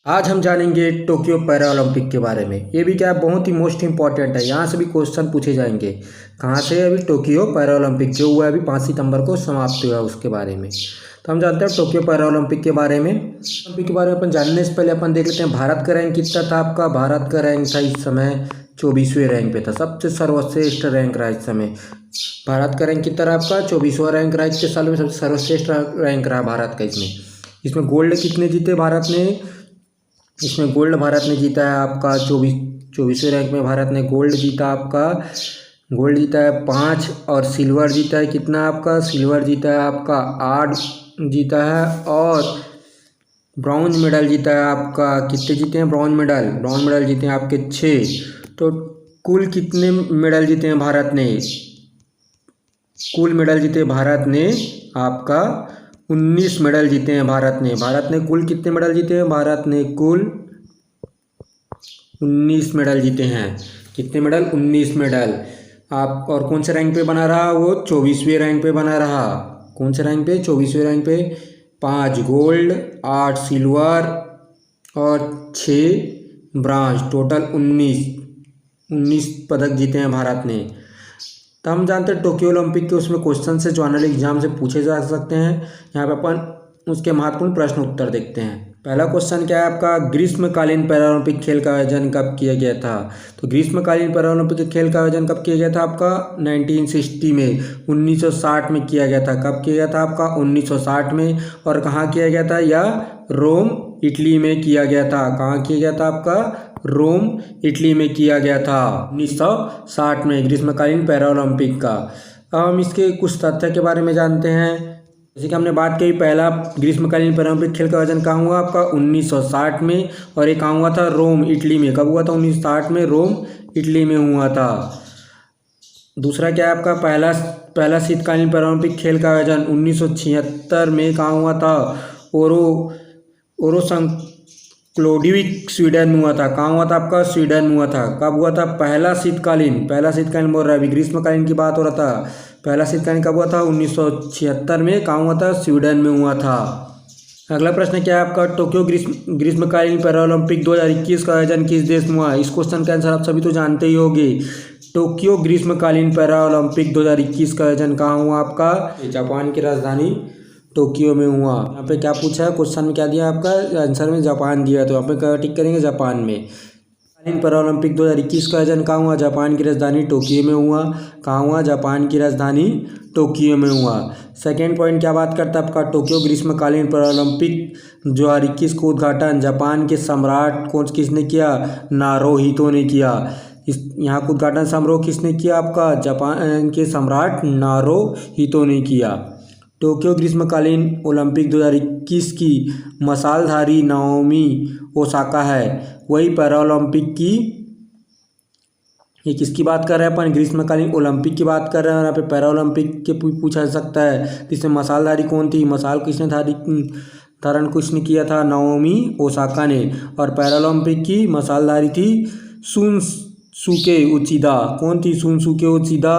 आज हम जानेंगे टोक्यो पैरा ओलंपिक के बारे में। ये भी क्या बहुत ही मोस्ट इंपॉर्टेंट है, यहाँ से भी क्वेश्चन पूछे जाएंगे। कहाँ से? अभी टोक्यो पैरा ओलंपिक जो हुआ है अभी 5 सितंबर को समाप्त हुआ, उसके बारे में। तो हम जानते हैं टोक्यो पैरा ओलंपिक के बारे में। ओलंपिक के बारे में अपन जानने से पहले अपन देख लेते हैं भारत का रैंक कितना था। आपका भारत का रैंक था इस समय 24वें रैंक पे था, सबसे सर्वश्रेष्ठ रैंक रहा इस समय। भारत का रैंक कितना रहा आपका? 24वां रैंक रहा। इतने साल में सबसे सर्वश्रेष्ठ रैंक रहा भारत का। इसमें गोल्ड कितने जीते भारत ने? इसमें गोल्ड भारत ने जीता है आपका 24वें रैंक में भारत ने गोल्ड जीता। आपका गोल्ड जीता है 5 और सिल्वर जीता है कितना? आपका सिल्वर जीता है आपका 8 जीता है, और ब्रॉन्ज मेडल जीता है आपका। कितने जीते हैं ब्रॉन्ज मेडल? ब्रॉन्ज मेडल जीते हैं आपके 6। तो कुल कितने मेडल जीते हैं भारत ने? कुल मेडल जीते भारत ने आपका 19 मेडल जीते हैं भारत ने। भारत ने कुल कितने मेडल जीते हैं? भारत ने कुल 19 मेडल जीते हैं। कितने मेडल? 19 मेडल। आप और कौन से रैंक पे बना रहा? वो 24वें रैंक पे बना रहा। कौन से रैंक पे? 24वें रैंक पे। 5 गोल्ड, 8 सिल्वर और 6 ब्रांज, टोटल 19 पदक जीते हैं भारत ने। तो हम जानते हैं टोक्यो ओलंपिक के उसमें क्वेश्चन से जो आने एग्जाम से पूछे जा सकते हैं। यहाँ पे अपन उसके महत्वपूर्ण प्रश्न उत्तर देखते हैं। पहला क्वेश्चन क्या है आपका? ग्रीष्मकालीन पैरालंपिक खेल का आयोजन कब किया गया था? तो ग्रीष्मकालीन पैरालंपिक खेल का आयोजन कब किया गया था आपका? 1960 में, 1960 में किया गया था। कब किया गया था आपका? 1960 में। और कहाँ किया गया था? यह रोम इटली में किया गया था। कहाँ किया गया था आपका? रोम इटली में किया गया था 1960 में, ग्रीष्मकालीन पैरालंपिक का। अब हम इसके कुछ तथ्य के बारे में जानते हैं। जैसे कि हमने बात की, पहला ग्रीष्मकालीन पैरालंपिक खेल का आयोजन कहाँ हुआ आपका? 1960 में। और ये कहाँ हुआ था? रोम इटली में। कब हुआ था? 1960 में रोम इटली में हुआ था। दूसरा क्या है आपका? पहला शीतकालीन पैरालंपिक खेल का आयोजन 1976 में कहाँ हुआ था? ओरो क्लोडिविक स्वीडन में हुआ था। कहाँ हुआ था आपका? स्वीडन में हुआ था। कब हुआ था? पहला शीतकालीन बोल रहा है, अभी ग्रीष्मकालीन की बात हो रहा था। पहला शीतकालीन कब हुआ था? 1976 में। कहाँ हुआ था? स्वीडन में हुआ था। अगला प्रश्न क्या है आपका? टोक्यो ग्रीष्मकालीन पैरालंपिक 2021 का आयोजन किस देश में हुआ? इस क्वेश्चन का आंसर आप सभी तो जानते ही होंगे। टोक्यो ग्रीष्मकालीन पैरालंपिक 2021 का आयोजन कहाँ हुआ आपका? जापान की राजधानी टोक्यो में हुआ। यहाँ पे क्या पूछा है क्वेश्चन में? क्या दिया आपका आंसर में? जापान दिया, तो यहाँ पे क्या टिक करेंगे? जापान में। ग्रीष्मकालीन पैरालंपिक 2021 का आयोजन कहाँ हुआ? जापान की राजधानी टोक्यो में हुआ। कहाँ हुआ? जापान की राजधानी टोक्यो में हुआ। सेकेंड पॉइंट क्या बात करता है आपका? टोक्यो ग्रीष्मकालीन पैरालंपिक 2021 का उद्घाटन जापान के सम्राट किसने किया? नारुहितो ने किया। यहाँ का उद्घाटन समारोह किसने किया आपका? जापान के सम्राट नारुहितो ने किया। टोक्यो ग्रीष्मकालीन ओलंपिक 2021 की मशालधारी नाओमी ओसाका है। वही पैरालंपिक की, ये किसकी बात कर रहे हैं अपन? ग्रीष्मकालीन ओलंपिक की बात कर रहे हैं। और यहाँ पे पैरालंपिक के पूछा जा सकता है। इसमें मशालधारी कौन थी? मशाल किसने धारण किसने किया था? नाओमी ओसाका ने। और पैरालंपिक की मशालधारी थी सुनसुके उचिदा। कौन थी सुनसुके उचिदा?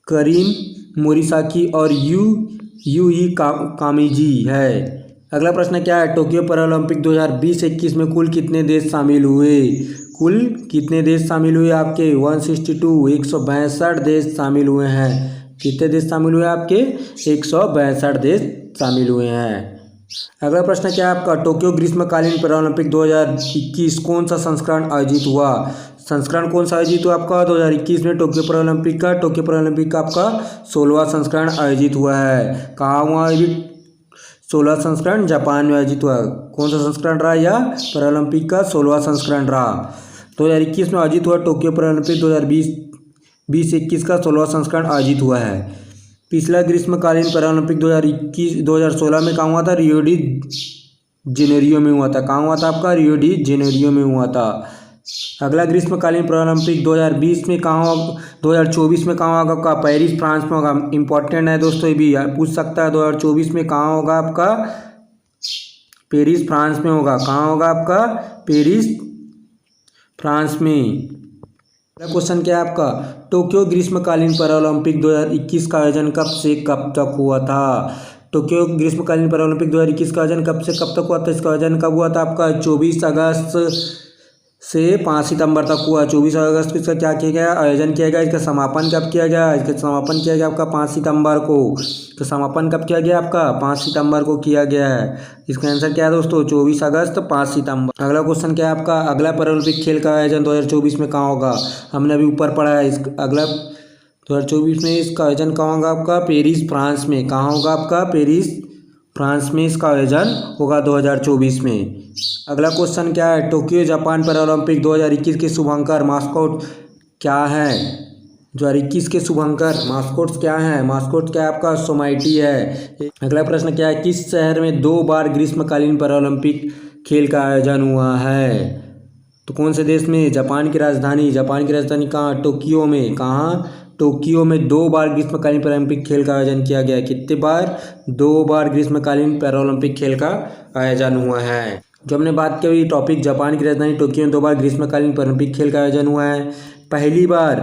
करीन मोरिसाकी और यूई कामिजी है। अगला प्रश्न क्या है? टोक्यो पैरालंपिक 2020-21 में कुल कितने देश शामिल हुए? कुल कितने देश शामिल हुए आपके? 162 देश शामिल हुए हैं। कितने देश शामिल हुए आपके? 162 देश शामिल हुए हैं। अगला प्रश्न क्या है आपका? टोक्यो ग्रीष्मकालीन पैरालंपिक 2021 कौन सा संस्करण आयोजित हुआ? संस्करण कौन सा आयोजित हुआ आपका 2021 में टोक्यो पैरालंपिक का? टोक्यो पैरालंपिक का आपका 16वां संस्करण आयोजित हुआ है। कहाँ हुआ आयोजित? 16वां संस्करण जापान में आयोजित हुआ। कौन सा संस्करण रहा? यह पैरालंपिक का 16वां संस्करण रहा। 2021 में आयोजित हुआ टोक्यो पैरालंपिक 2020-21 का 16वां संस्करण आयोजित हुआ है। पिछला ग्रीष्मकालीन पैरालंपिक 2016 में कहाँ हुआ था? रियो डी जेनेरियो में हुआ था। कहाँ हुआ था आपका? रियो डी जेनेरियो में हुआ था। अगला ग्रीष्मकालीन पैरालंपिक 2020 में कहाँ होगा? 2024 में कहाँ होगा आपका? पेरिस फ्रांस में होगा। इंपॉर्टेंट है दोस्तों, ये भी पूछ सकता है। 2024 में कहाँ होगा आपका? पेरिस फ्रांस में होगा। कहाँ होगा आपका? पेरिस फ्रांस में। अगला क्वेश्चन क्या है आपका? टोक्यो ग्रीष्मकालीन पैरालंपिक 2021 का आयोजन कब से कब तक हुआ था? टोक्यो ग्रीष्मकालीन पैरालंपिक 2021 का आयोजन कब से कब तक हुआ था? इसका आयोजन कब हुआ था आपका? 24 अगस्त से 5 सितंबर तक हुआ। 24 अगस्त को इसका क्या किया गया? आयोजन किया गया। इसका समापन कब किया गया? इसका समापन किया गया आपका 5 सितंबर को। तो समापन कब किया गया आपका? 5 सितंबर को किया गया है। इसका आंसर क्या है दोस्तों? 24 अगस्त 5 सितंबर। अगला क्वेश्चन क्या है आपका? अगला पैरालंपिक खेल का आयोजन 2024 में कहाँ होगा? हमने अभी ऊपर पढ़ा है। इस अगला 2024 में इसका आयोजन कहाँ होगा आपका? पेरिस, फ्रांस में। कहाँ होगा आपका? पेरिस, फ्रांस में इसका आयोजन होगा 2024 में। अगला क्वेश्चन क्या है? टोक्यो जापान पैरालंपिक 2021 के शुभंकर मास्कोट क्या है? 2021 के शुभंकर मास्कोट्स क्या हैं? मास्कोट क्या है आपका? सोमाइटी है। अगला प्रश्न क्या है? किस शहर में 2 बार ग्रीष्मकालीन पैरालंपिक खेल का आयोजन हुआ है? तो कौन से देश में? जापान की राजधानी कहाँ? टोक्यो में। कहाँ? टोक्यो में 2 बार ग्रीष्मकालीन पैरालंपिक खेल का आयोजन किया गया। कितने बार? 2 बार ग्रीष्मकालीन पैरालंपिक खेल का आयोजन हुआ है। जो हमने बात की टॉपिक, जापान की राजधानी टोक्यो में 2 बार ग्रीष्मकालीन पैरालंपिक खेल का आयोजन हुआ है। पहली बार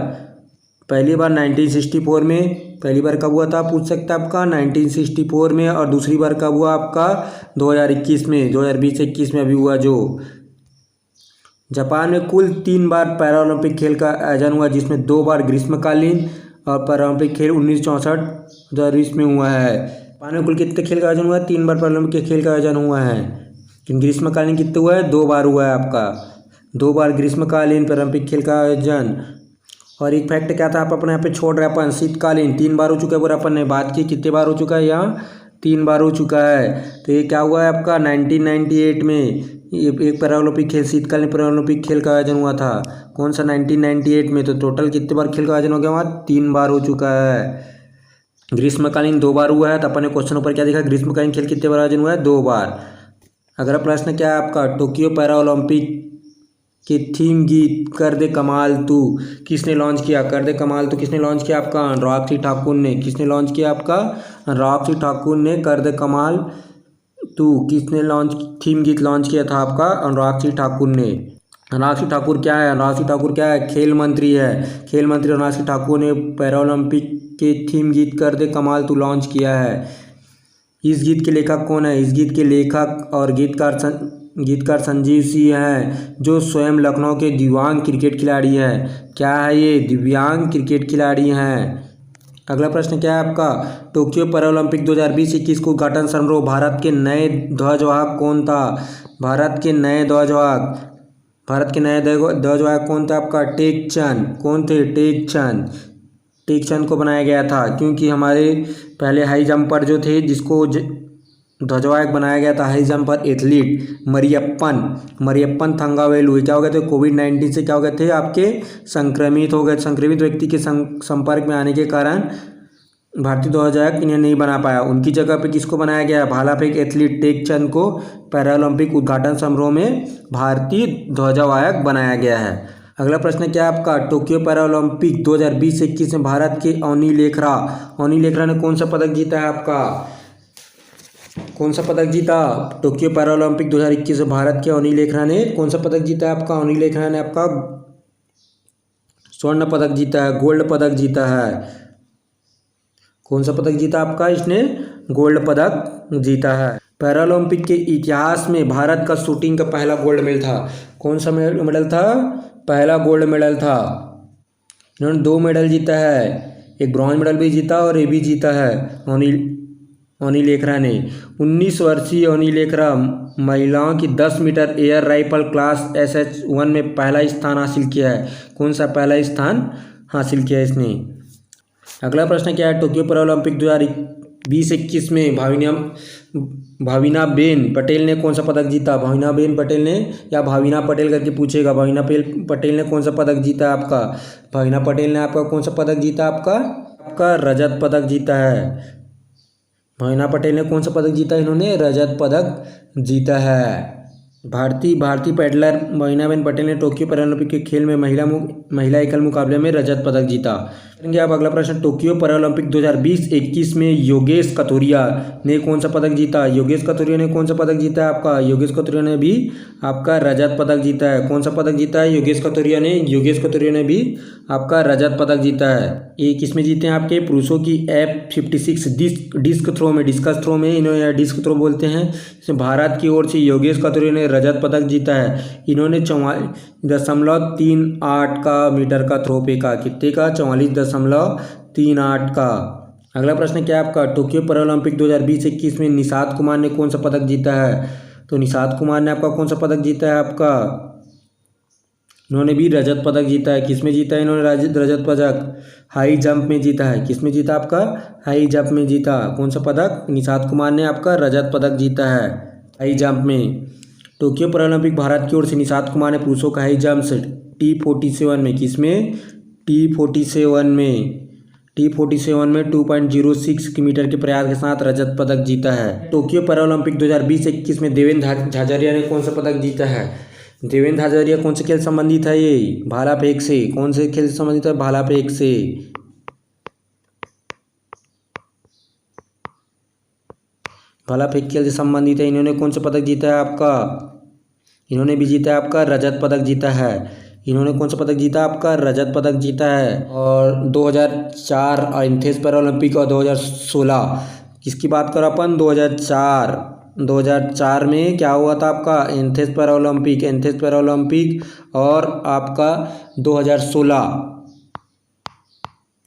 1964 में। पहली बार कब हुआ था पूछ सकता है आपका? 1964 में। और दूसरी बार कब हुआ आपका? 2021 में। 2020-21 में अभी हुआ। जो जापान में कुल 3 बार पैरालंपिक खेल का आयोजन हुआ, जिसमें 2 बार ग्रीष्मकालीन और पैरालंपिक खेल 1964-2020 में हुआ है। जापान में कुल कितने खेल का आयोजन हुआ है? 3 बार पैरालंपिक खेल का आयोजन हुआ है। ग्रीष्मकालीन कितने हुआ है? 2 बार हुआ है आपका। 2 बार ग्रीष्मकालीन पैरालंपिक खेल का आयोजन। और एक फैक्ट क्या था आप अपने यहाँ पे छोड़ रहे अपन? शीतकालीन 3 बार हो चुका है। वो अपन ने बात की कितने बार हो चुका है? यहाँ 3 बार हो चुका है। तो ये क्या हुआ है आपका? 1998 में एक पैरालंपिक खेल, शीतकालीन पैरालंपिक खेल का आयोजन हुआ था। कौन सा? 1998 में। तो टोटल कितने बार खेल का आयोजन हो गया वहाँ? 3 बार हो चुका है। ग्रीष्मकालीन 2 बार हुआ है। तो अपन ने क्वेश्चन ऊपर क्या देखा? ग्रीष्मकालीन खेल कितने बार आयोजन हुआ है? 2 बार। अगला प्रश्न क्या है आपका? टोक्यो पैरालंपिक के थीम गीत कर दे कमाल तू किसने लॉन्च किया? कर दे कमाल तू किसने लॉन्च किया आपका? अनुराग सिंह ठाकुर ने। किसने लॉन्च किया आपका? अनुराग सिंह ठाकुर ने कर दे कमाल तू किसने थीम गीत लॉन्च किया था आपका? अनुराग सिंह ठाकुर ने। अनुराग सिंह ठाकुर क्या है? अनुराग सिंह ठाकुर क्या है? खेल मंत्री है। खेल मंत्री अनुराग सिंह ठाकुर ने पैरालंपिक के थीम गीत कर दे कमाल तू लॉन्च किया है। इस गीत के लेखक कौन है? इस गीत के लेखक और गीतकार संजीव सिंह हैं, जो स्वयं लखनऊ के दिव्यांग क्रिकेट खिलाड़ी हैं। क्या है ये? दिव्यांग क्रिकेट खिलाड़ी हैं। अगला प्रश्न क्या है आपका? टोक्यो पैरालंपिक 2020-21 का उद्घाटन समारोह भारत के नए ध्वजवाहक कौन था? भारत के नए ध्वजवाहक कौन था आपका? टेक चंद। कौन थे? टेक चंद को बनाया गया था, क्योंकि हमारे पहले हाई जंपर जो थे, जिसको ध्वजवाहक बनाया गया था, high jumper athlete Mariyappan Thangavelu, क्या हो गए थे? कोविड-19 से क्या हो गए थे? आपके संक्रमित हो गए। संक्रमित व्यक्ति के संपर्क में आने के कारण भारतीय ध्वजवाहक इन्हें नहीं बना पाया। उनकी जगह पे किसको बनाया गया? भाला फेंक एथलीट टेक चंद को पैरालंपिक उद्घाटन समारोह में भारतीय ध्वजवाहक बनाया गया है। अगला प्रश्न क्या है आपका? टोक्यो पैरालंपिक 2020-21 में भारत के अवनी लेखरा ने कौन सा पदक जीता है आपका? कौन सा पदक जीता? टोक्यो पैरालंपिक 2021 में भारत के अवनी लेखरा ने कौन सा पदक जीता है आपका? अवनी लेखरा ने आपका स्वर्ण पदक जीता है, गोल्ड पदक जीता है। कौन सा पदक जीता आपका? इसने गोल्ड पदक जीता है। पैरालंपिक के इतिहास में भारत का शूटिंग का पहला गोल्ड मेडल था। कौन सा मेडल था? पहला गोल्ड मेडल था। इन्होंने 2 मेडल जीता है, एक ब्रॉन्ज मेडल भी जीता और ये भी जीता है अवनी लेखरा ने। 19 वर्षीय अवनी लेखरा महिलाओं की 10 metre air rifle class SH1 में पहला स्थान हासिल किया है। कौन सा पहला स्थान हासिल किया है इसने? अगला प्रश्न क्या है? टोक्यो पैरालंपिक 2020-21 में भाविनाबेन पटेल ने कौन सा पदक जीता? भाविनाबेन पटेल ने, या भाविना पटेल करके पूछेगा, भाविना पटेल ने कौन सा पदक जीता आपका? भाविना पटेल ने आपका कौन सा पदक जीता आपका रजत पदक जीता है। भाविना पटेल ने कौन सा पदक जीता? इन्होंने रजत पदक जीता है। भारतीय पैडलर भाविनाबेन पटेल ने टोक्यो पैरालंपिक के खेल में महिला एकल मुकाबले में रजत पदक जीता। अब अगला प्रश्न, टोक्यो पैरालंपिक 2020-21 में योगेश कथुरिया ने कौन सा पदक जीता? योगेश कथुरिया ने कौन सा पदक जीता है आपका? योगेश कथुरिया ने भी आपका रजत पदक जीता है। कौन सा पदक जीता है योगेश कथुरिया ने? योगेश कथुरिया ने भी आपका रजत पदक जीता है। ये किसमें जीते हैं आपके पुरुषों की F56 डिस्कस थ्रो में इन्होंने डिस्क थ्रो बोलते हैं। इसमें भारत की ओर से योगेश कतुरिया ने रजत पदक जीता है। इन्होंने 44.38 का मीटर का थ्रो फेंका। कितने का? 44.38 का। अगला प्रश्न क्या है आपका? टोक्यो पैरालंपिक 2020-21 में निषाद कुमार ने कौन सा पदक जीता है? तो निषाद कुमार ने आपका कौन सा पदक जीता है आपका? इन्होंने भी रजत पदक जीता है। किसमें जीता है इन्होंने रजत पदक? हाई जंप में जीता है। किसमें जीता आपका? हाई जंप में जीता। कौन सा पदक? निषाद कुमार ने आपका रजत पदक जीता है हाई जंप में। टोक्यो पैरालंपिक भारत की ओर से निषाद कुमार ने पुरुषों का हाई जंप T47 में, किसमें? T47 में 2.06 मीटर के प्रयास के साथ रजत पदक जीता है। टोक्यो पैरालंपिक 2020-21 में देवेंद्र झाझरिया ने कौन सा पदक जीता है? देवेंद्र झाझरिया कौन से खेल संबंधित है? ये भाला फेंक से। कौन से खेल से संबंधित है? भाला फेंक से। भाला फेंक खेल से संबंधित है। इन्होंने कौन सा पदक जीता है आपका? इन्होंने भी जीता है आपका रजत पदक जीता है। इन्होंने कौन सा पदक जीता आपका? रजत पदक जीता है। और 2004 एथेंस पैरालंपिक और 2016 किसकी बात करो अपन? 2004 में क्या हुआ था आपका? एथेंस पैरालंपिक और आपका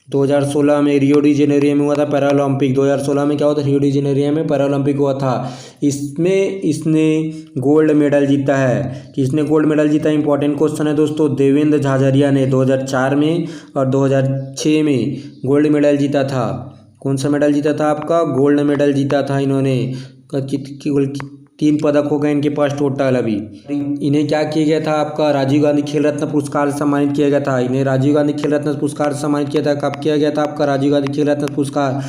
2016 में रियो डी जेनेरियो में हुआ था पैरालंपिक। 2016 में क्या हुआ था? रियो डी जेनेरियो में पैरालंपिक हुआ था। इसमें इसने गोल्ड मेडल जीता है। किसने गोल्ड मेडल जीता? इंपॉर्टेंट क्वेश्चन है दोस्तों। देवेंद्र झाझरिया ने 2004 में और 2006 में गोल्ड मेडल जीता था। कौन सा मेडल जीता था आपका? गोल्ड मेडल जीता था इन्होंने। 3 पदक हो गए इनके पास टोटल। अभी इन्हें क्या किया गया था आपका? राजीव गांधी खेल रत्न पुरस्कार से सम्मानित किया गया था। इन्हें राजीव गांधी खेल रत्न पुरस्कार से सम्मानित किया था। कब किया गया था आपका? राजीव गांधी खेल रत्न पुरस्कार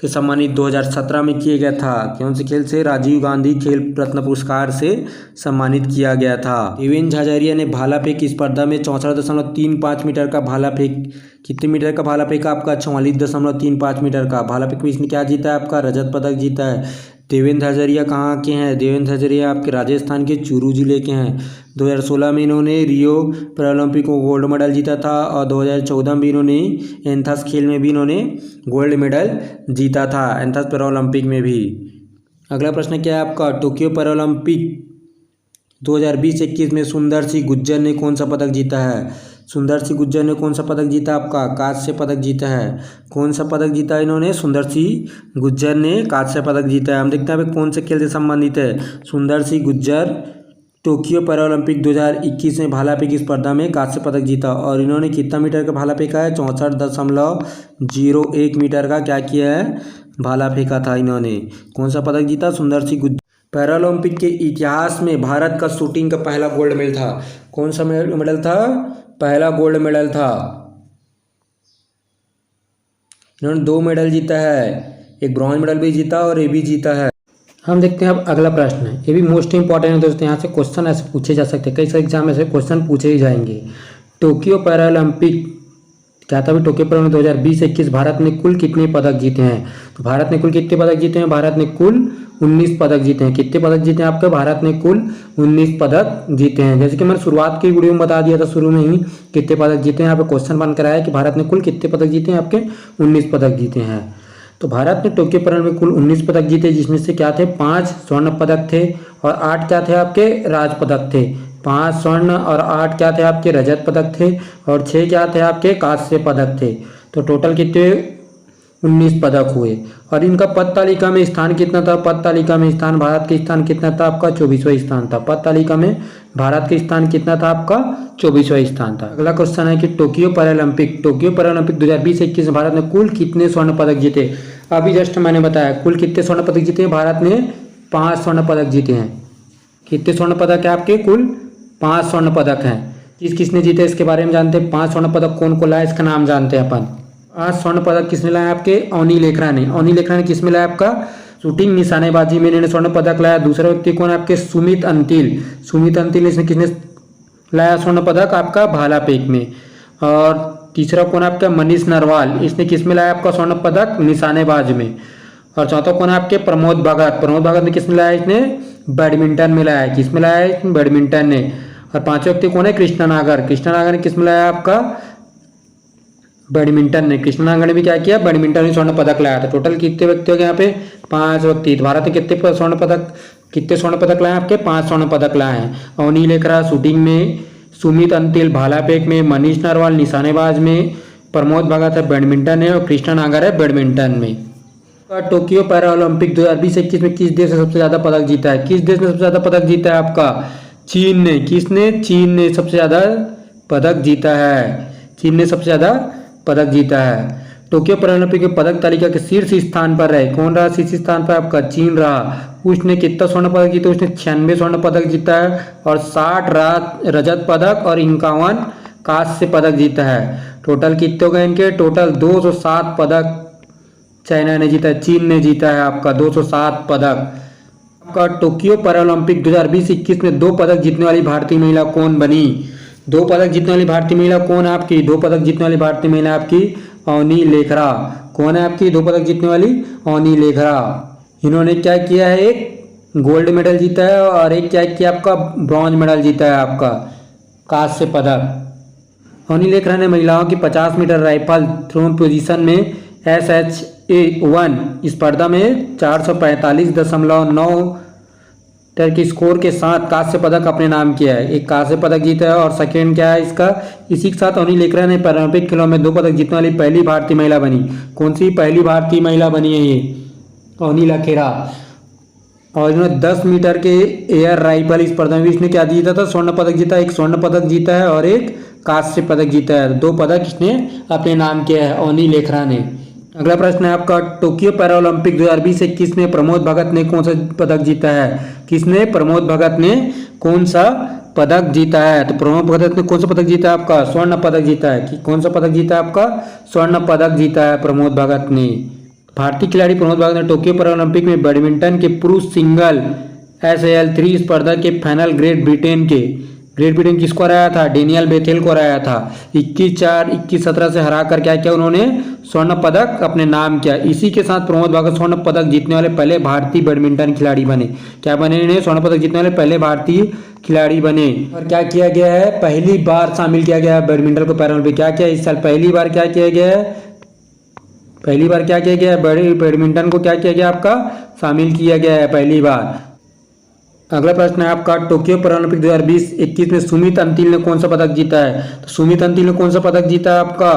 से सम्मानित 2017 में किया गया था। कौन से खेल से? राजीव गांधी खेल रत्न पुरस्कार से सम्मानित किया गया था। देवेंद्र झाझरिया ने भाला फेंक स्पर्धा में 64.35 मीटर का भाला फेंक, कितने मीटर का भाला फेंका आपका? 44.35 मीटर का भाला फेंक में इसने क्या जीता है आपका? रजत पदक जीता है। देवेंद्र झाझरिया कहाँ के हैं? देवेंद्र झाझरिया आपके राजस्थान के चूरू जिले के हैं। 2016 में इन्होंने रियो पैरालंपिक को गोल्ड मेडल जीता था और 2014 में भी इन्होंने एथेंस खेल में भी इन्होंने गोल्ड मेडल जीता था, एथेंस पैरालंपिक में भी। अगला प्रश्न क्या है आपका? टोक्यो पैरालंपिक 2020-21 में सुंदर सिंह गुर्जर ने कौन सा पदक जीता है? सुंदर सिंह गुर्जर ने कौन सा पदक जीता आपका? कांस्य पदक जीता है। कौन सा पदक जीता इन्होंने? सुंदर सिंह गुर्जर ने कांस्य पदक जीता है। हम देखते हैं कौन से खेल से संबंधित है। सुंदर सिंह गुर्जर टोक्यो पैरालंपिक 2021 में भाला फेंक स्पर्धा में कांस्य पदक जीता और इन्होंने कितना मीटर का भाला फेंका है? 64.01 मीटर का क्या किया है? भाला फेंका था इन्होंने। कौन सा पदक जीता? सुंदर सिंह गुर्जर। पैरालंपिक के इतिहास में भारत का शूटिंग का पहला गोल्ड मेडल था। कौन सा मेडल था? पहला गोल्ड मेडल था। इन्होंने 2 मेडल जीता है, एक ब्रॉन्ज मेडल भी जीता और ये भी जीता है। हम देखते हैं अब अगला प्रश्न है। ये भी मोस्ट इंपॉर्टेंट है दोस्तों। यहाँ से क्वेश्चन ऐसे पूछे जा सकते हैं, कई सारे एग्जाम में से क्वेश्चन पूछे ही जाएंगे। टोक्यो पैरालंपिक क्या था? टोक्यो पैरालंपिक 2020-21 भारत ने कुल कितने पदक जीते हैं? तो भारत ने कुल कितने पदक जीते हैं? भारत ने कुल 19 पदक जीते हैं। कितने पदक जीते हैं आपके? भारत ने कुल 19 पदक जीते हैं। जैसे कि मैंने शुरुआत की वीडियो में बता दिया था शुरू में ही कितने पदक जीते हैं। यहाँ पे क्वेश्चन बनकर आया कि भारत ने कुल कितने पदक जीते हैं? आपके 19 पदक जीते हैं। तो भारत ने टोक्यो पैरालंपिक में कुल 19 पदक जीते, जिसमें से क्या थे? 5 स्वर्ण पदक थे और 8 क्या थे आपके? राज पदक थे। 5 स्वर्ण और 8 क्या थे आपके? रजत पदक थे और 6 क्या थे आपके? कांस्य पदक थे। तो टोटल कितने? 19 पदक हुए। और इनका पद तालिका में स्थान कितना था? पद तालिका में स्थान भारत के स्थान कितना था आपका? 24वां स्थान था। पद तालिका में भारत के स्थान कितना था आपका? 24वां स्थान था। अगला क्वेश्चन है कि टोक्यो पैरालंपिक 2020-21 में भारत ने कुल कितने स्वर्ण पदक जीते? अभी जस्ट मैंने बताया कुल कितने स्वर्ण पदक जीते हैं। भारत ने 5 स्वर्ण पदक जीते हैं। कितने स्वर्ण पदक है आपके? कुल 5 स्वर्ण पदक हैं। किसने जीते इसके बारे में जानते हैं। 5 स्वर्ण पदक कौन को लाया इसका नाम जानते हैं अपन। 5 स्वर्ण पदक किसने लाया आपके? अवनी लेखरा ने। अवनी लेखरा ने किसमें लाया आपका? शूटिंग निशानेबाजी में इन्होंने स्वर्ण पदक लाया। दूसरा व्यक्ति कौन है आपके? सुमित अंतिल। सुमित अंतिल इसने किसने लाया स्वर्ण पदक आपका? भाला फेंक में। और तीसरा कौन है आपका? मनीष नरवाल। इसने किसमें लाया आपका स्वर्ण पदक? निशानेबाज में। और चौथा कौन है आपके? प्रमोद भगत। प्रमोद भगत ने किसमें लाया? इसने बैडमिंटन में लाया। किसमें लाया? इसमें बैडमिंटन ने। और पांचवें व्यक्ति कौन है? कृष्णा नागर। कृष्णा नागर ने किसमें लाया आपका? बैडमिंटन ने, कृष्णा नागर ने भी क्या किया, बैडमिंटन में स्वर्ण पदक लाया था। टोटल कितने व्यक्ति हो गए यहाँ पे, 5 व्यक्ति। तो भारत ने कितने स्वर्ण पदक लाए आपके, 5 स्वर्ण पदक लाए हैं। अवनी लेखरा शूटिंग में, सुमित अंतिल भाला फेंक में, मनीष नरवाल निशानेबाज में, प्रमोद भगत है बैडमिंटन में और कृष्णा नागर है बैडमिंटन में। टोक्यो पैरा ओलंपिक 2020-21 में किस देश ने सबसे ज्यादा पदक जीता है, किस देश ने सबसे ज्यादा पदक जीता है आपका, चीन ने। किसने, चीन ने सबसे ज्यादा पदक जीता है, चीन ने सबसे ज्यादा पदक जीता है। टोक्यो पैरालंपिक में पदक तालिका के शीर्ष स्थान पर रहे, कौन रहा शीर्ष स्थान पर आपका, चीन रहा। उसने कितना स्वर्ण पदक जीता, उसने 96 स्वर्ण पदक जीता है और 60 रजत पदक और 51 कांस्य पदक जीता है। टोटल कितने हो गए इनके, टोटल 207 पदक चाइना ने जीता है, चीन ने जीता है आपका 207 पदक। आपका टोक्यो पैरालंपिक 2020-21 में 2 पदक जीतने वाली भारतीय महिला कौन बनी, 2 पदक जीतने वाली भारतीय महिला कौन है आपकी, 2 पदक जीतने वाली भारतीय महिला आपकी अवनी लेखरा। कौन है आपकी 2 पदक जीतने वाली, अवनी लेखरा। इन्होंने क्या किया है, एक गोल्ड मेडल जीता है और एक क्या किया आपका, ब्रॉन्ज मेडल जीता है आपका, कांस्य पदक। अवनी लेखरा ने महिलाओं की 50 मीटर राइफल थ्रो पोजीशन में SHA1 स्पर्धा में 445.9 के स्कोर के साथ कांस्य पदक अपने नाम किया है, एक कांस्य पदक जीता है। और सेकेंड क्या है इसका, इसी के साथ अवनी लेखरा ने पैरालंपिक खेलों में 2 पदक जीतने वाली पहली भारतीय महिला बनी। कौन सी पहली भारतीय महिला बनी है, ये अवनी लेखरा। और इन्होंने 10 मीटर के एयर राइफल स्पर्धा में इसने क्या जीता था, स्वर्ण पदक जीता, एक स्वर्ण पदक जीता है और एक कांस्य पदक जीता है। 2 पदक इसने अपने नाम किया है अवनी लेखरा ने। अगला प्रश्न है आपका, टोक्यो पैरालंपिक 2020-21 में प्रमोद भगत ने कौन सा पदक जीता है, किसने, प्रमोद भगत ने कौन सा पदक जीता है। तो प्रमोद भगत ने कौन सा पदक जीता है आपका, स्वर्ण पदक जीता है। कि कौन सा पदक जीता है आपका, स्वर्ण पदक जीता है प्रमोद भगत ने। भारतीय खिलाड़ी प्रमोद भगत ने टोक्यो पैरालंपिक में बैडमिंटन के पुरुष सिंगल SAL3 स्पर्धा के फाइनल ग्रेट ब्रिटेन किसको हराया था, डेनियल बेथेल को हराया था। 21-4 21-17 से हरा कर क्या किया उन्होंने, स्वर्ण पदक अपने नाम किया। इसी के साथ प्रमोद भगत स्वर्ण पदक जीतने वाले पहले भारतीय बैडमिंटन खिलाड़ी बने। क्या बने इन्हें, स्वर्ण पदक जीतने वाले पहले भारतीय खिलाड़ी बने। और क्या किया गया है, पहली बार शामिल किया गया है बैडमिंटन को पैरालंपिक। क्या किया इस साल पहली बार क्या किया गया है, पहली बार क्या किया गया है, बैडमिंटन को क्या किया गया आपका, शामिल किया गया है पहली बार। अगला प्रश्न है आपका, टोक्यो पैरालंपिक 2020-21 में सुमित अंतिल ने कौन सा पदक जीता है। तो सुमित अंतिल ने कौन सा पदक जीता है आपका,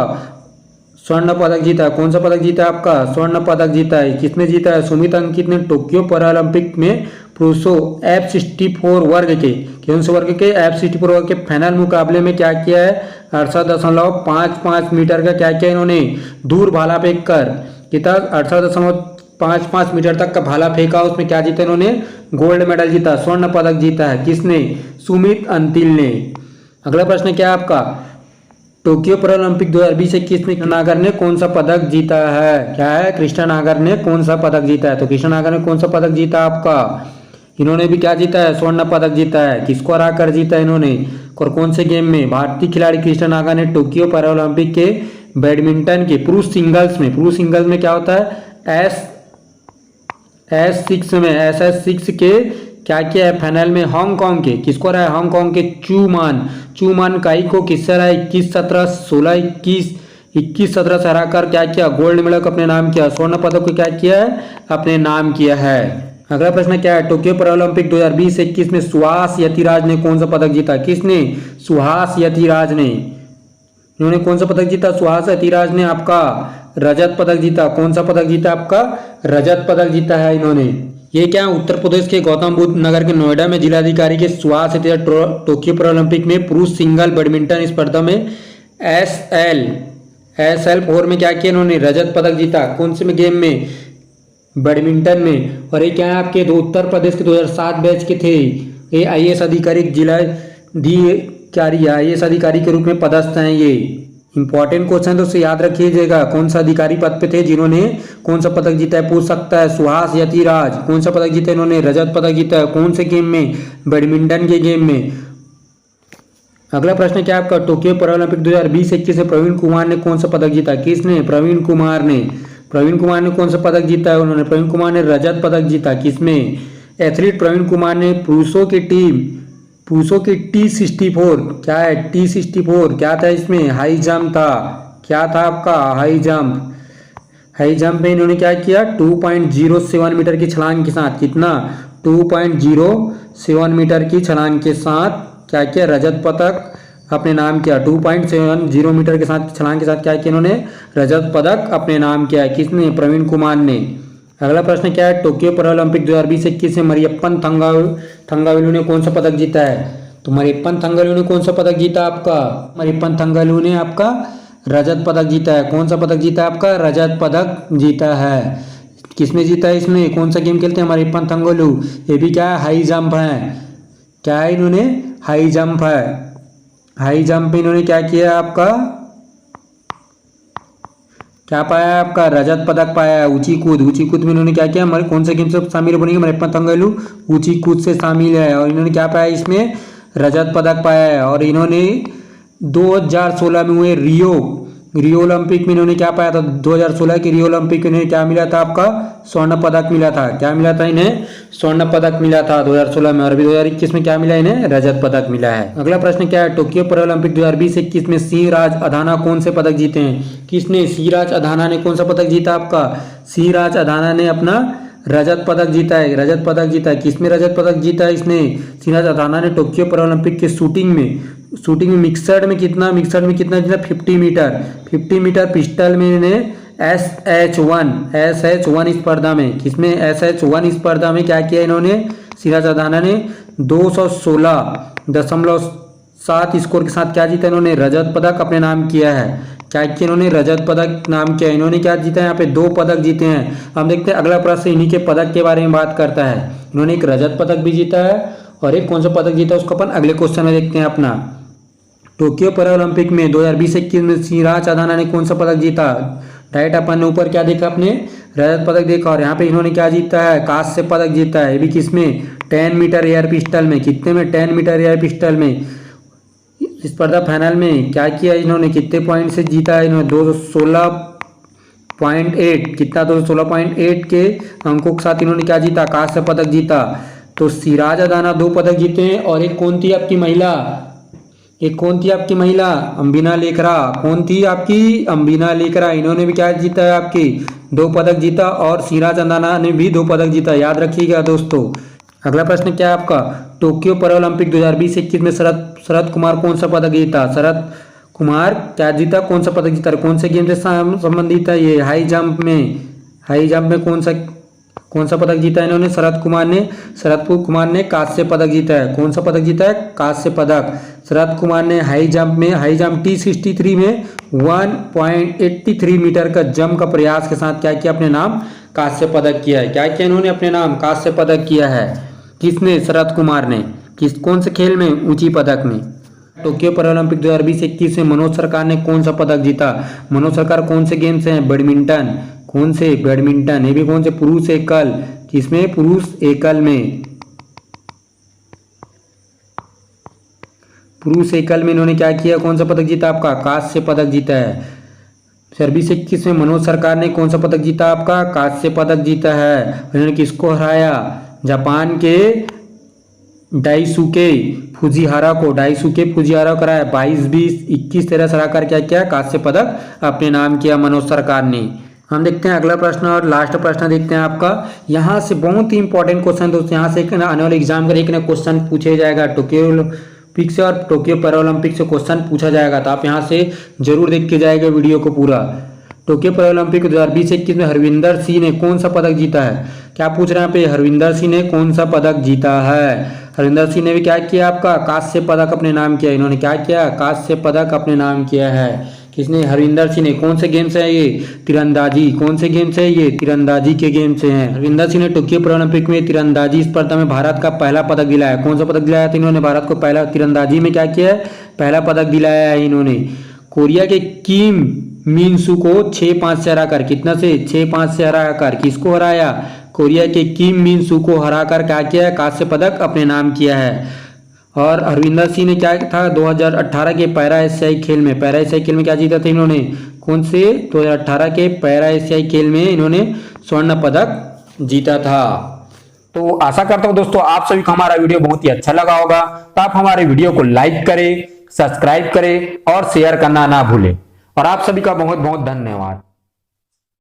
स्वर्ण पदक जीता है। कौन सा पदक जीता है आपका, स्वर्ण पदक जीता है। किसने जीता है, सुमित अंकित ने टोक्यो पैरालंपिक में पुरुषों F64 वर्ग के, कौन से वर्ग के, F64 वर्ग के फाइनल मुकाबले में क्या किया है, 68.55 मीटर का क्या किया इन्होंने, दूर भाला फेंक कर कितना 68.55 मीटर तक का भाला फेंका, उसमें क्या जीता इन्होंने, गोल्ड मेडल जीता, स्वर्ण पदक जीता है। किसने, सुमित अंतिल ने। अगला प्रश्न क्या है आपका, टोक्यो पैरालंपिक 2020-21 में कृष्णा नागर ने कौन सा पदक जीता है, क्या है, कृष्णा नागर ने कौन सा पदक जीता है। तो कृष्णा नागर ने कौन सा पदक जीता आपका, इन्होंने भी क्या जीता है, स्वर्ण पदक जीता है। किसको हरा कर जीता इन्होंने, और कौन से गेम में, भारतीय खिलाड़ी कृष्णा नागर ने टोक्यो पैरालंपिक के बैडमिंटन के पुरुष सिंगल्स में क्या होता है, SS6 के क्या किया है, फाइनल में हांगकांग के, किसको रहा है, हांगकांग के चूमान काई को किससे रहा है, 21-17 16-21 21-17 से हराकर क्या किया, गोल्ड मेडल को अपने नाम किया, स्वर्ण पदक को क्या किया है, अपने नाम किया है। अगला प्रश्न क्या है, टोक्यो पैरालंपिक 2020-21 में सुहास यतिराज ने कौन सा पदक जीता। किसने, सुहास यतिराज ने। इन्होंने कौन सा पदक जीता, सुहास यतिराज ने आपका रजत पदक जीता। कौन सा पदक जीता आपका, रजत पदक जीता है इन्होंने। ये क्या, उत्तर प्रदेश के गौतम बुद्ध नगर के नोएडा में जिलाधिकारी के सुहास यतिराज टोक्यो पैरालंपिक में पुरुष सिंगल बैडमिंटन स्पर्धा में SL4 में क्या किया इन्होंने, रजत पदक जीता। कौन से में गेम में, बैडमिंटन में। और ये क्या है आपके उत्तर प्रदेश के 2007 बैच के थे। ये IAS अधिकारी IAS अधिकारी के रूप में पदस्थ हैं। ये इंपॉर्टेंट क्वेश्चन तो उसे याद रखिएगा, कौन सा अधिकारी पद पे थे जिन्होंने कौन सा पदक जीता है, पूछ सकता है। सुहास यतिराज कौन सा पदक जीता है इन्होंने, रजत पदक जीता है। कौन से गेम में, बैडमिंटन के गेम में। अगला प्रश्न क्या आपका, टोक्यो पैरालंपिक 2020-21 में प्रवीण कुमार ने कौन सा पदक जीता। किसने, प्रवीण कुमार ने कौन सा पदक जीता है उन्होंने, प्रवीण कुमार ने रजत पदक जीता। किसमें, एथलीट प्रवीण कुमार ने पुरुषों की T64 क्या है, T64 क्या था, इसमें हाई जंप था। क्या था आपका हाई जंप। हाई जंप में इन्होंने क्या किया 2.07 मीटर की छलांग के साथ, कितना 2.07 मीटर की छलांग के साथ क्या किया रजत पदक अपने नाम किया। 2.70 मीटर के साथ छलांग के साथ क्या किया इन्होंने रजत पदक अपने नाम किया। किसने, प्रवीण कुमार ने। अगला प्रश्न क्या है, टोक्यो पैरालंपिक 2020-21 में मरियप्पन थंगावेलु ने कौन सा पदक जीता है। तो मरियप्पन थंगावेलु ने कौन सा पदक जीता आपका, मरियप्पन थंगावेलु ने आपका रजत पदक जीता है। कौन सा पदक जीता है आपका, रजत पदक जीता है। किसने जीता है इसमें, कौन सा गेम खेलते हैं मरियप्पन थंगावेलु। ये भी क्या है, हाई जंप है। क्या है इन्होंने, हाई जंप है। हाई जंप में इन्होंने क्या किया आपका, क्या पाया आपका रजत पदक पाया है। ऊंची कूद में इन्होंने क्या किया, हमारे कौन से गेम से शामिल बनेंगे, मरियप्पन थंगावेलु ऊंची कूद से शामिल है और इन्होंने क्या पाया इसमें रजत पदक पाया है। और इन्होंने 2016 में हुए रियो ओलंपिक में इन्होंने क्या पाया था, 2016 के रियो ओलंपिक में इन्हें क्या मिला था आपका, स्वर्ण पदक मिला था। क्या मिला था इन्हें, स्वर्ण पदक मिला था 2016 में। और अभी 2021 में क्या मिला इन्हें, रजत पदक मिला है। अगला प्रश्न क्या है, टोक्यो पैरालंपिक 2020-21 में सिंहराज अधाना कौन से पदक जीते हैं। किसने, सिंहराज अधाना ने कौन सा पदक जीता आपका, सिंहराज अधाना ने अपना रजत पदक जीता है। रजत पदक जीता है, किसमें रजत पदक जीता है इसने, सिंहराज अधाना ने टोक्यो पैरालंपिक के शूटिंग में मिक्सड में कितना जीता, 50 मीटर पिस्टल में इन्हें SH1 स्पर्धा में, किसमें SH1 स्पर्धा में क्या किया इन्होंने, सिंहराज अधाना ने 216.7 स्कोर के साथ क्या जीता इन्होंने, रजत पदक अपने नाम किया है। क्या किया इन्होंने, रजत पदक नाम किया। इन्होंने क्या जीता है, यहाँ पे 2 पदक जीते हैं। हम देखते हैं अगला प्रश्न इन्हीं के पदक के बारे में बात करता है। इन्होंने एक रजत पदक भी जीता है और एक कौन सा पदक जीता है उसको अपन अगले क्वेश्चन में देखते हैं अपना। टोक्यो पैरालंपिक में 2020-21 में सिंहराज अधाना ने कौन सा पदक जीता। राइट, अपन ने ऊपर क्या देखा, अपने रजत पदक देखा और यहाँ पे इन्होंने क्या जीता है, कांस्य पदक जीता है। ये भी किसमें, 10 मीटर एयर पिस्टल में। कितने में, 10 मीटर एयर पिस्टल में स्पर्धा फाइनल में क्या किया इन्होंने, कितने पॉइंट से जीता है इन्होंने, 216.8, कितना 216.8 के अंकों के साथ इन्होंने क्या जीता, कांस्य पदक जीता। तो सिंहराज अधाना 2 पदक जीते हैं और एक कौन थी आपकी महिला, अंबिना लेखरा। कौन थी आपकी, अंबिना लेखरा। इन्होंने भी क्या जीता है आपकी 2 पदक जीता और सिंहराज अधाना ने भी 2 पदक जीता, याद रखिएगा दोस्तों। अगला प्रश्न क्या है आपका, टोक्यो पैरालंपिक 2020-21 में शरद कुमार कौन सा पदक जीता। शरद कुमार क्या जीता, कौन सा पदक जीता, कौन से गेम से संबंधित है ये, हाई जंप में कौन सा पदक जीता है इन्होंने, शरद कुमार ने कांस्य पदक जीता है। कौन सा पदक जीता है, कांस्य पदक। शरद कुमार ने हाई जंप T63 में 1.83 मीटर का जंप का प्रयास के साथ क्या किया, अपने नाम कांस्य पदक किया है। क्या किया इन्होंने, अपने नाम कांस्य पदक किया है। किसने, शरद कुमार ने। कौन से खेल में, ऊंची पदक में। टोक्यो पैरालंपिक 2020-21 में मनोज सरकार ने कौन सा पदक जीता। मनोज सरकार कौन से गेम से हैं, बैडमिंटन। कौन से, बैडमिंटन। ये भी कौन से, पुरुष एकल। किसमें, पुरुष एकल में। पुरुष एकल में इन्होंने क्या किया, कौन सा पदक जीता आपका, कांस्य पदक जीता है। 2020-21 में मनोज सरकार ने कौन सा पदक जीता आपका, कांस्य पदक जीता है। इन्होंने किसको हराया, जापान के डाइसुके फुजिहारा को कराया 22-20-21-13 से हराकर क्या किया, कांस्य पदक अपने नाम किया मनोज सरकार ने। हम देखते हैं अगला प्रश्न और लास्ट प्रश्न देखते हैं आपका। यहाँ से बहुत ही इंपॉर्टेंट क्वेश्चन दोस्तों, यहाँ से एक आने वाले एग्जाम का एक ना क्वेश्चन पूछे जाएगा, टोक्यो ओलंपिक से और टोक्यो पैरालंपिक से क्वेश्चन पूछा जाएगा, तो आप यहाँ से जरूर देख के जाएगा वीडियो को पूरा। टोक्यो पैरालंपिक 2020-21 में हरविंदर सिंह ने कौन सा पदक जीता है। क्या पूछ रहे हैं यहाँ पे, हरविंदर सिंह ने कौन सा पदक जीता है। हरविंदर सिंह ने भी क्या किया आपका, कांस्य पदक अपने नाम किया। इन्होंने क्या किया, कांस्य पदक अपने नाम किया है। किसने, हरविंदर सिंह ने। कौन से गेम से है ये, तीरंदाजी। कौन से गेम से है ये, तीरंदाजी के गेम से हैं। हरविंदर सिंह ने टोक्यो पैरालंपिक में तीरंदाजी स्पर्धा में भारत का पहला पदक दिलाया। कौन सा पदक दिलाया था इन्होंने, भारत को पहला तीरंदाजी में क्या किया है, पहला पदक दिलाया है इन्होंने। कोरिया के किम मिनसू को 6-5 से हराकर, कितना से, 6-5 से हराकर किसको हराया, कोरिया के किम मिनसू को हराकर क्या किया है, कांस्य पदक अपने नाम किया है। और हरविंदर सिंह ने क्या था, 2018 के पैरा एशियाई खेल में क्या जीता था इन्होंने, कौन से, 2018 के पैरा एशियाई खेल में इन्होंने स्वर्ण पदक जीता था। तो आशा करता हूं दोस्तों आप सभी को हमारा वीडियो बहुत ही अच्छा लगा होगा। तो आप हमारे वीडियो को लाइक करें, सब्सक्राइब करें और शेयर करना ना भूलें। और आप सभी का बहुत बहुत धन्यवाद।